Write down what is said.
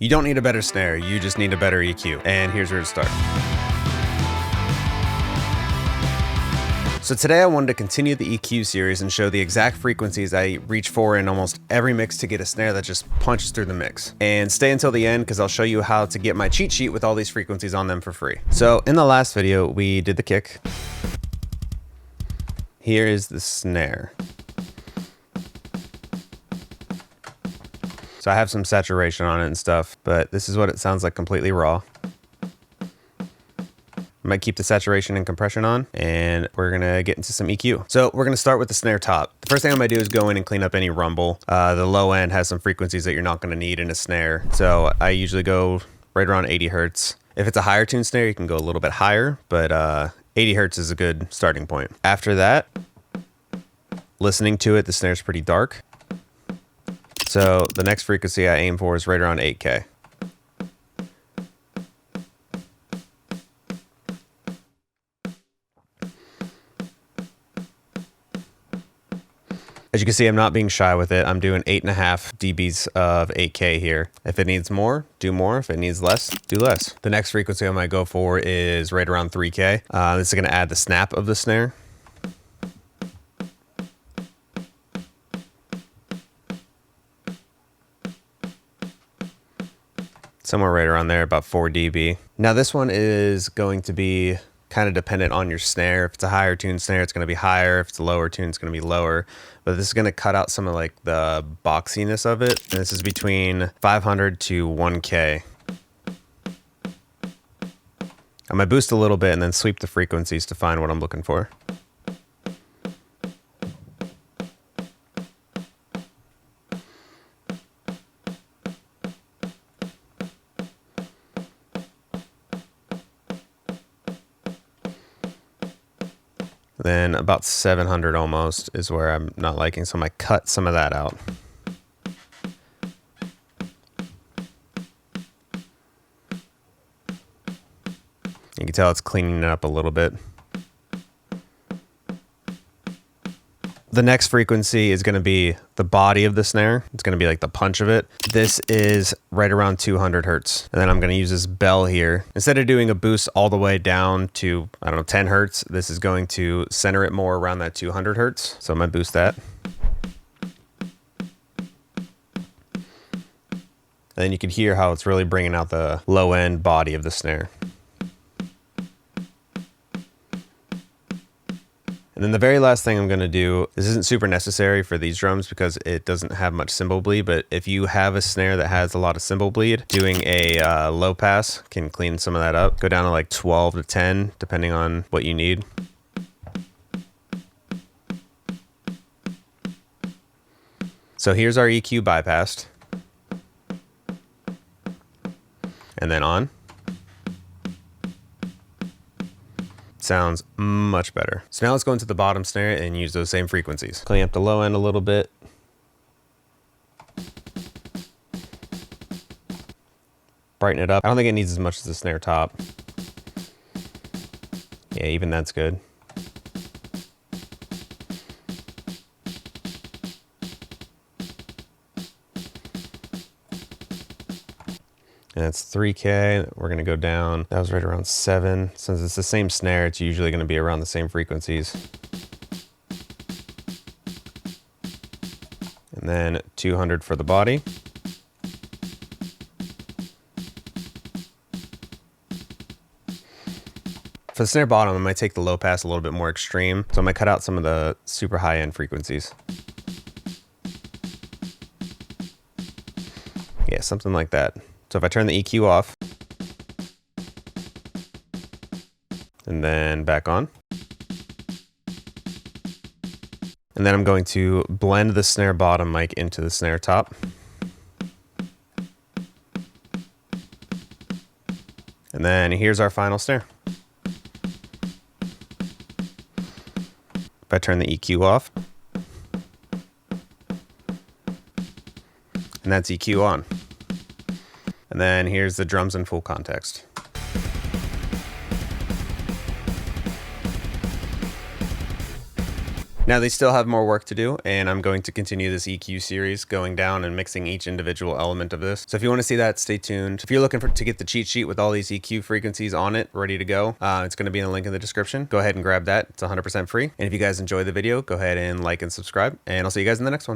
You don't need a better snare, you just need a better EQ. And here's where to start. So today I wanted to continue the EQ series and show the exact frequencies I reach for in almost every mix to get a snare that just punches through the mix. And stay until the end because I'll show you how to get my cheat sheet with all these frequencies on them for free. So in the last video, we did the kick. Here is the snare. So I have some saturation on it and stuff, but this is what it sounds like completely raw. I might keep the saturation and compression on, and we're gonna get into some EQ. So we're gonna start with the snare top. The first thing I'm gonna do is go in and clean up any rumble. The low end has some frequencies that you're not gonna need in a snare. So I usually go right around 80 Hertz. If it's a higher tune snare, you can go a little bit higher, but 80 Hertz is a good starting point. After that, listening to it, the snare's pretty dark. So the next frequency I aim for is right around 8K. As you can see, I'm not being shy with it. I'm doing 8.5 dBs of 8K here. If it needs more, do more. If it needs less, do less. The next frequency I might go for is right around 3K. This is gonna add the snap of the snare. Somewhere right around there, about 4 dB. Now this one is going to be kind of dependent on your snare. If it's a higher tune snare, it's going to be higher. If it's a lower tune, it's going to be lower. But this is going to cut out some of like the boxiness of it. And this is between 500 to 1K. I might boost a little bit and then sweep the frequencies to find what I'm looking for. Then about 700 almost is where I'm not liking, so I might cut some of that out. You can tell it's cleaning it up a little bit. The next frequency is going to be the body of the snare. It's going to be like the punch of it. This is right around 200 Hertz. And then I'm going to use this bell here. Instead of doing a boost all the way down to, I don't know, 10 Hertz, this is going to center it more around that 200 Hertz. So I'm going to boost that. And then you can hear how it's really bringing out the low end body of the snare. And then the very last thing I'm going to do, this isn't super necessary for these drums because it doesn't have much cymbal bleed, but if you have a snare that has a lot of cymbal bleed, doing a low pass can clean some of that up. Go down to like 12 to 10, depending on what you need. So here's our EQ bypassed. And then on. Sounds much better. So now let's go into the bottom snare and use those same frequencies. Clean up the low end a little bit. Brighten it up. I don't think it needs as much as the snare top. Yeah, even that's good. And it's 3K. We're gonna go down. That was right around 7. Since it's the same snare, it's usually gonna be around the same frequencies. And then 200 for the body. For the snare bottom, I might take the low pass a little bit more extreme. So I might cut out some of the super high end frequencies. Yeah, something like that. So if I turn the EQ off, and then back on, and then I'm going to blend the snare bottom mic into the snare top. And then here's our final snare. If I turn the EQ off, and that's EQ on. And then here's the drums in full context. Now they still have more work to do, and I'm going to continue this EQ series, going down and mixing each individual element of this. So if you want to see that, stay tuned. If you're looking to get the cheat sheet with all these EQ frequencies on it, ready to go, it's going to be in the link in the description. Go ahead and grab that. It's 100% free. And if you guys enjoy the video, go ahead and like and subscribe, and I'll see you guys in the next one.